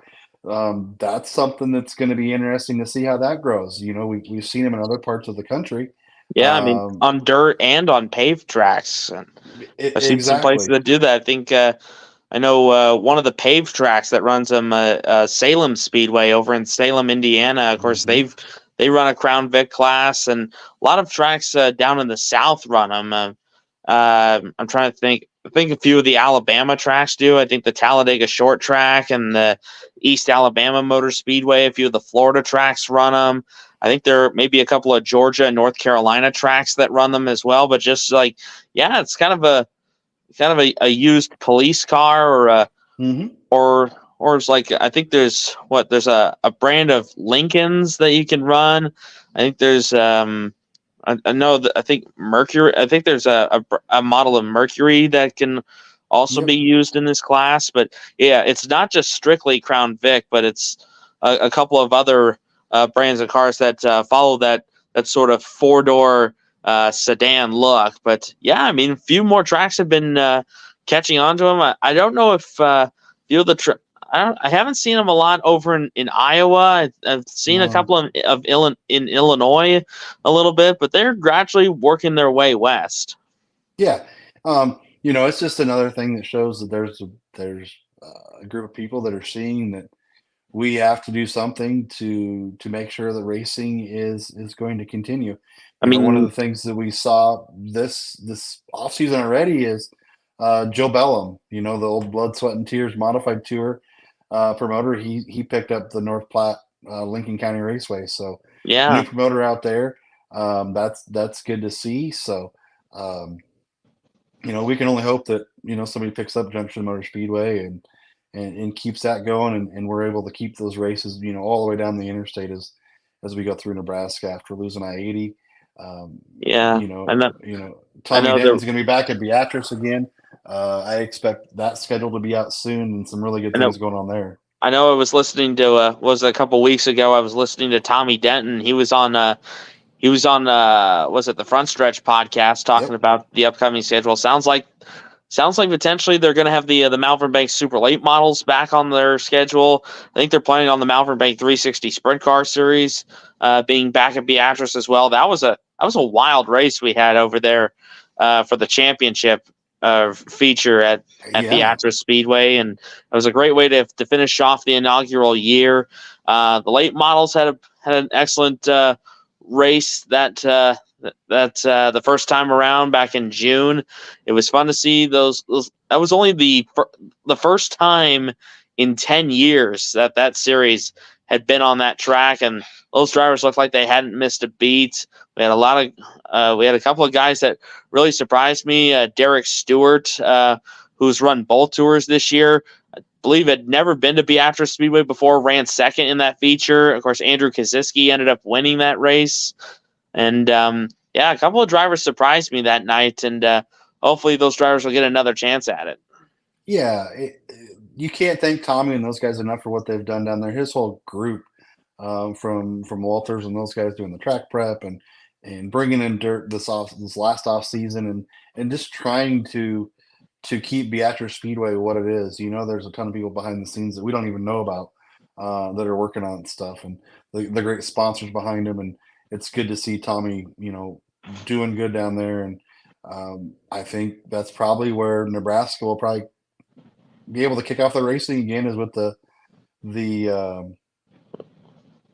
that's something that's going to be interesting to see how that grows. We've seen them in other parts of the country. Yeah, I mean, Um, on dirt and on paved tracks. And I've seen some places exactly. that do that. I think I know one of the paved tracks that runs them, Salem Speedway over in Salem, Indiana. Of course, Hmm. they run a Crown Vic class, and a lot of tracks down in the South run them. I'm trying to think. I think a few of the Alabama tracks do. I think the Talladega Short Track and the East Alabama Motor Speedway. A few of the Florida tracks run them. I think there may be a couple of Georgia and North Carolina tracks that run them as well. But just like, yeah, it's kind of a used police car Hmm. or it's like, I think there's a brand of Lincolns that you can run. I think there's I know that I think Mercury. I think there's a model of Mercury that can also be Yep. used in this class. But yeah, it's not just strictly Crown Vic, but it's a couple of other brands of cars that follow that sort of four-door sedan look. But yeah, I mean, a few more tracks have been catching on to them. I don't know if few of the I haven't seen them a lot over in Iowa. I've seen a No. couple in Illinois a little bit, but they're gradually working their way west. Yeah. It's just another thing that shows that there's a group of people that are seeing that we have to do something to make sure that racing is going to continue. I One of mean, the things that we saw this off season already is Joe Bellum, the old Blood, Sweat, and Tears modified tour promoter. He picked up the North Platte Lincoln County Raceway. So new yeah, promoter out there. That's good to see. So um, we can only hope that somebody picks up Junction Motor Speedway and keeps that going, and we're able to keep those races, all the way down the interstate as we go through Nebraska after losing I-80. Um, yeah. I Tommy know there. Denton's going to be back at Beatrice again. I expect that schedule to be out soon, and some really good I know. things going on there. I know. I was listening to was a couple weeks ago. I was listening to Tommy Denton. He was on was it the Front Stretch podcast talking Yep. about the upcoming schedule. Sounds like potentially they're going to have the Malvern Bank Super Late models back on their schedule. I think they're planning on the Malvern Bank 360 Sprint Car Series being back at Beatrice as well. That was a wild race we had over there for the championship feature at Yeah. Beatrice Speedway, and it was a great way to finish off the inaugural year. The late models had an excellent race that the first time around back in June. It was fun to see those. That was only the first time in 10 years that series had been on that track, and those drivers looked like they hadn't missed a beat. We had a couple of guys that really surprised me. Derek Stewart, who's run both tours this year, I believe had never been to Beatrice Speedway before, ran second in that feature. Of course, Andrew Kaziski ended up winning that race. And yeah, a couple of drivers surprised me that night, and hopefully those drivers will get another chance at it. Yeah. You can't thank Tommy and those guys enough for what they've done down there. His whole group, from Walters and those guys doing the track prep and bringing in dirt this last off season, and just trying to keep Beatrice Speedway what it is. There's a ton of people behind the scenes that we don't even know about that are working on stuff, and the great sponsors behind them. And it's good to see Tommy, doing good down there. And I think that's probably where Nebraska will probably be able to kick off the racing again is with the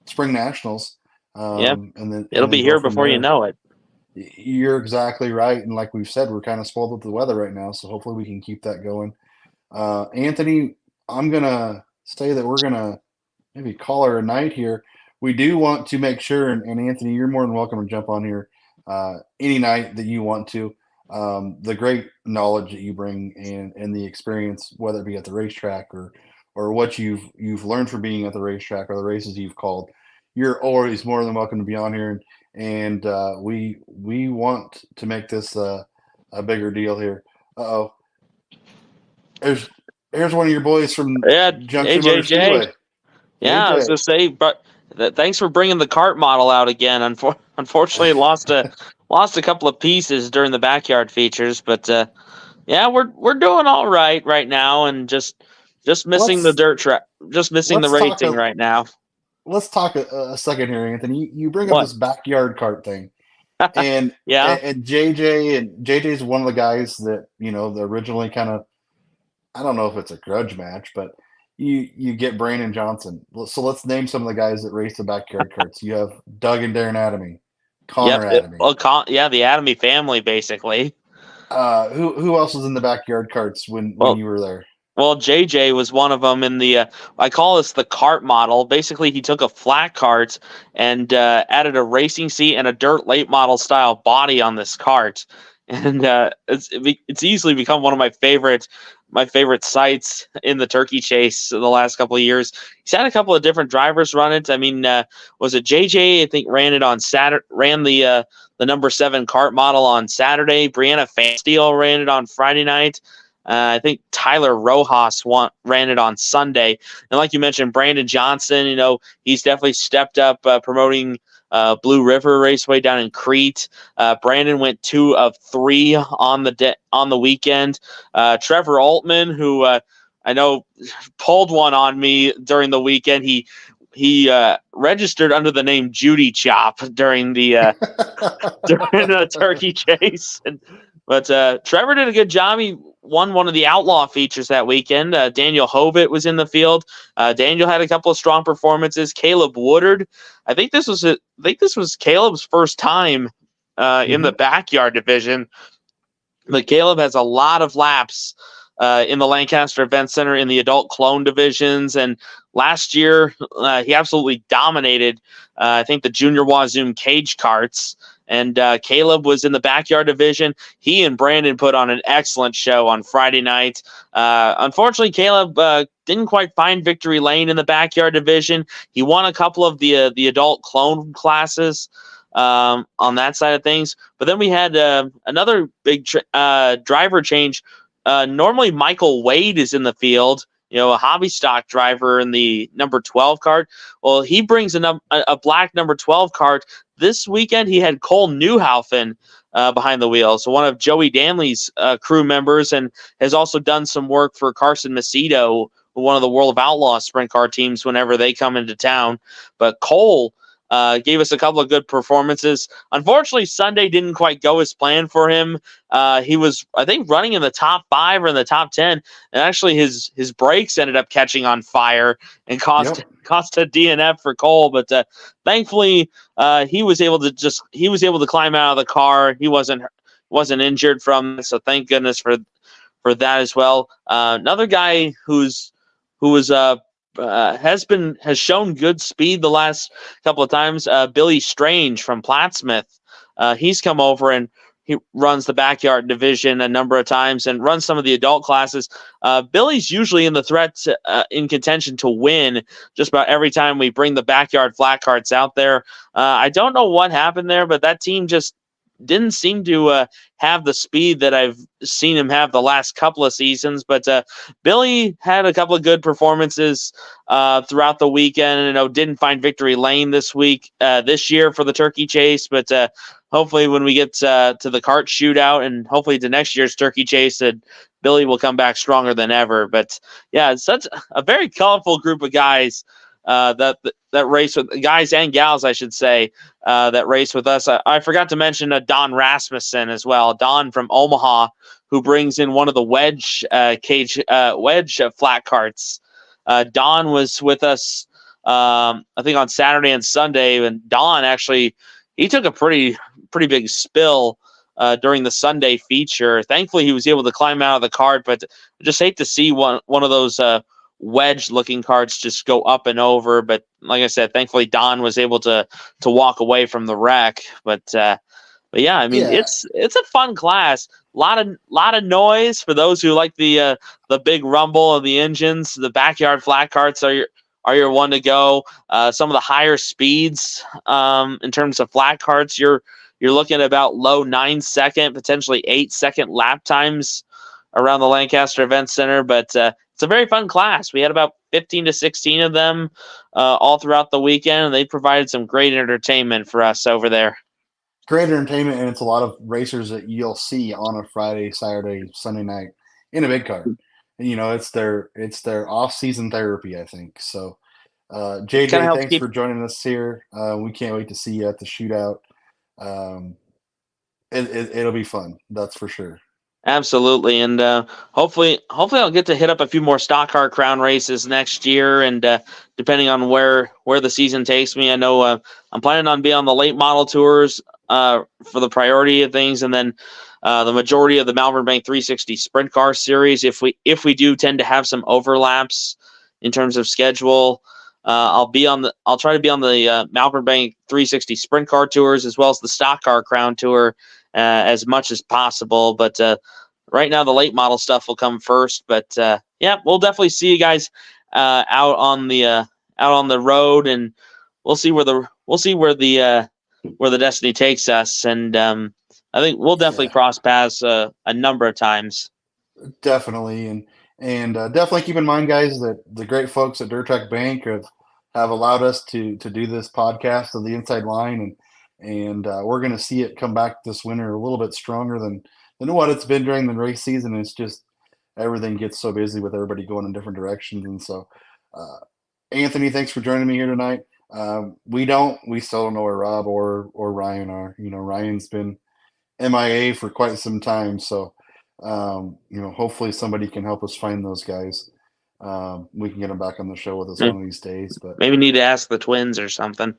Spring Nationals. Yeah, And it'll then be go here from before you there. know it. You're exactly right. And like we've said, we're kind of spoiled with the weather right now. So hopefully we can keep that going. Anthony, I'm going to say that we're going to maybe call her a night here. We do want to make sure, and Anthony, you're more than welcome to jump on here any night that you want to. The great knowledge that you bring and the experience, whether it be at the racetrack or what you've learned from being at the racetrack or the races you've called, you're always more than welcome to be on here. And we want to make this a bigger deal here. Uh-oh. Here's one of your boys from Yeah, Junction Motor AJJ. Speedway. Yeah, I was JJ. gonna say, but thanks for bringing the kart model out again. Unfortunately, lost a couple of pieces during the backyard features, but yeah, we're doing all right now, and just missing the Let's dirt track, just missing the let's talk racing a right now. let's talk a second here, Anthony. You bring up What? this backyard cart thing, and Yeah. JJ's one of the guys that the originally kind of, I don't know if it's a grudge match, but you get Brandon Johnson. So let's name some of the guys that race the backyard carts. You have Doug and Darren Adamy, Yep. Connor Adamy. Yeah, the Adamy family, basically. Who else was in the backyard carts when Well, you were there? Well, JJ was one of them in the, I call this the cart model. Basically, he took a flat cart and added a racing seat and a dirt late model style body on this cart. And it's easily become one of my favorite sites in the turkey chase the last couple of years. He's had a couple of different drivers run it. I mean, was it JJ? I think ran it on Saturday, ran the number 7 cart model on Saturday. Brianna Fansteel ran it on Friday night. I think Tyler Rojas ran it on Sunday. And like you mentioned, Brandon Johnson, he's definitely stepped up promoting Blue River Raceway down in Crete. Brandon went 2 of 3 on the weekend. Trevor Altman, who I know pulled one on me during the weekend. He registered under the name Judy Chop during the turkey chase. But Trevor did a good job. He won one of the outlaw features that weekend. Daniel Hovitt was in the field. Daniel had a couple of strong performances. Caleb Woodard, I think this was Caleb's first time in the backyard division. But Caleb has a lot of laps in the Lancaster Event Center in the adult clone divisions. And last year, he absolutely dominated, I think, the Junior Wazoom cage carts. And Caleb was in the backyard division. He and Brandon put on an excellent show on Friday night. Unfortunately, Caleb didn't quite find victory lane in the backyard division. He won a couple of the adult clone classes on that side of things. But then we had another big driver change. Normally, Michael Wade is in the field, a hobby stock driver in the number 12 cart. Well, he brings a black number 12 cart. This weekend, he had Cole Newhaufen behind the wheel, so one of Joey Danley's crew members, and has also done some work for Carson Macedo, one of the World of Outlaws sprint car teams, whenever they come into town. But Cole gave us a couple of good performances. Unfortunately, Sunday didn't quite go as planned for him. He was, I think, running in the top 5 or in the top 10, and actually his brakes ended up catching on fire and cost a DNF for Cole. But thankfully, he was able to climb out of the car. He wasn't injured from it, so thank goodness for that as well. Another guy who has shown good speed the last couple of times. Billy Strange from Plattsmouth. He's come over and he runs the backyard division a number of times and runs some of the adult classes. Billy's usually in the threat in contention to win just about every time we bring the backyard flat carts out there. I don't know what happened there, but that team just didn't seem to have the speed that I've seen him have the last couple of seasons. But Billy had a couple of good performances throughout the weekend. Didn't find victory lane this year for the turkey chase. But hopefully when we get to the cart shootout and hopefully to next year's turkey chase, that Billy will come back stronger than ever. But yeah, it's such a very colorful group of guys that race with guys and gals, I should say, that race with us. I forgot to mention Don Rasmussen as well. Don from Omaha, who brings in one of the wedge flat carts. Don was with us, I think, on Saturday and Sunday, and Don actually he took a pretty big spill during the Sunday feature. Thankfully, he was able to climb out of the cart, but I just hate to see one of those wedge-looking carts just go up and over. But like I said, thankfully Don was able to walk away from the wreck. But yeah, I mean, Yeah. it's a fun class. Lot of noise for those who like the big rumble of the engines. The backyard flat carts are your one to go. Some of the higher speeds in terms of flat carts, you're looking at about low 9-second, potentially 8-second lap times around the Lancaster Event Center. But it's a very fun class. We had about 15 to 16 of them all throughout the weekend, and they provided some great entertainment for us over there. Great entertainment, and it's a lot of racers that you'll see on a Friday, Saturday, Sunday night in a big car. And, it's their off-season therapy, I think. So, Kind of JJ, helps thanks keep for joining us here. We can't wait to see you at the shootout. Um, it'll be fun, that's for sure. Absolutely, and hopefully I'll get to hit up a few more stock car crown races next year, and depending on where the season takes me, I know I'm planning on being on the late model tours for the priority of things, and then the majority of the Malvern Bank 360 Sprint Car Series. If we do tend to have some overlaps in terms of schedule, I'll try to be on the Malvern Bank 360 Sprint Car Tours as well as the Stock Car Crown Tour as much as possible. But right now, the late model stuff will come first. But yeah, we'll definitely see you guys out on the road, and we'll see where the destiny takes us. And I think we'll definitely Yeah, cross paths a number of times. definitely, and definitely keep in mind, guys, that the great folks at Dirt Track Bank have allowed us to do this podcast of the Inside Line, and we're going to see it come back this winter a little bit stronger than what it's been during the race season. It's just everything gets so busy with everybody going in different directions, and so uh, Anthony, thanks for joining me here tonight. We still don't know where Rob or Ryan are. Ryan's been MIA for quite some time, so hopefully somebody can help us find those guys. We can get them back on the show with us one of these days. But Maybe need to ask the twins or something.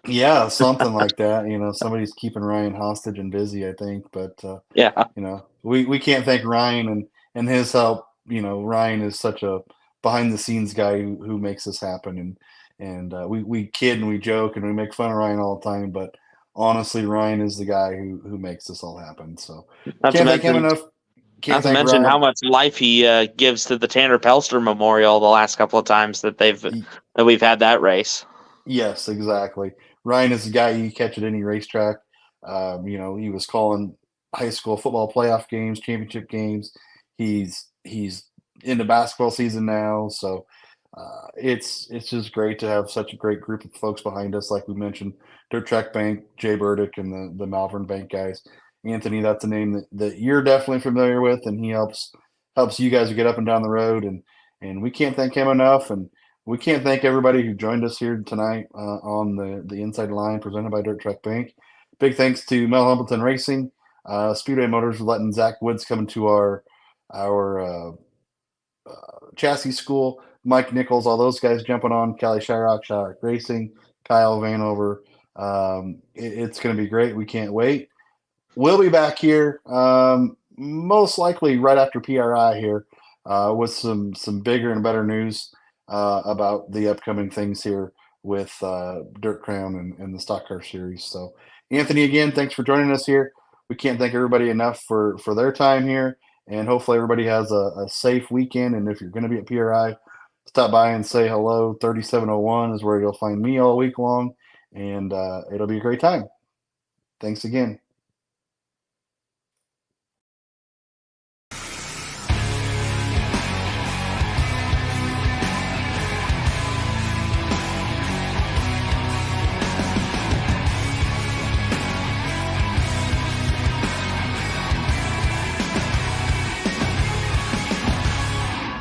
yeah, something like that. Somebody's keeping Ryan hostage and busy, I think. But Yeah, we can't thank Ryan and his help. Ryan is such a behind the scenes guy who makes this happen, and we kid and we joke and we make fun of Ryan all the time, but honestly, Ryan is the guy who makes this all happen. So not to can't thank him mention enough. Can't Not to thank mention how Rob. much life he gives to the Tanner Pelster Memorial the last couple of times that we've had that race. Yes, exactly. Ryan is the guy you catch at any racetrack. He was calling high school football playoff games, championship games. He's into basketball season now, so it's just great to have such a great group of folks behind us. Like we mentioned, Dirt Track Bank, Jay Burdick, and the Malvern Bank guys. Anthony, that's a name that you're definitely familiar with, and he helps you guys get up and down the road, and we can't thank him enough. And we can't thank everybody who joined us here tonight on the Inside Line presented by Dirt Track Bank. Big thanks to Mel Humbleton Racing, Speedway Motors for letting Zach Woods come to our chassis school, Mike Nichols, all those guys jumping on, Callie Shyrock Racing, Kyle Vanover. It's going to be great. We can't wait. We'll be back here most likely right after PRI here with some bigger and better news about the upcoming things here with Dirt Crown and the Stock Car Series. So, Anthony, again, thanks for joining us here. We can't thank everybody enough for their time here, and hopefully everybody has a safe weekend. And if you're going to be at PRI, stop by and say hello. 3701 is where you'll find me all week long, and it'll be a great time. Thanks again.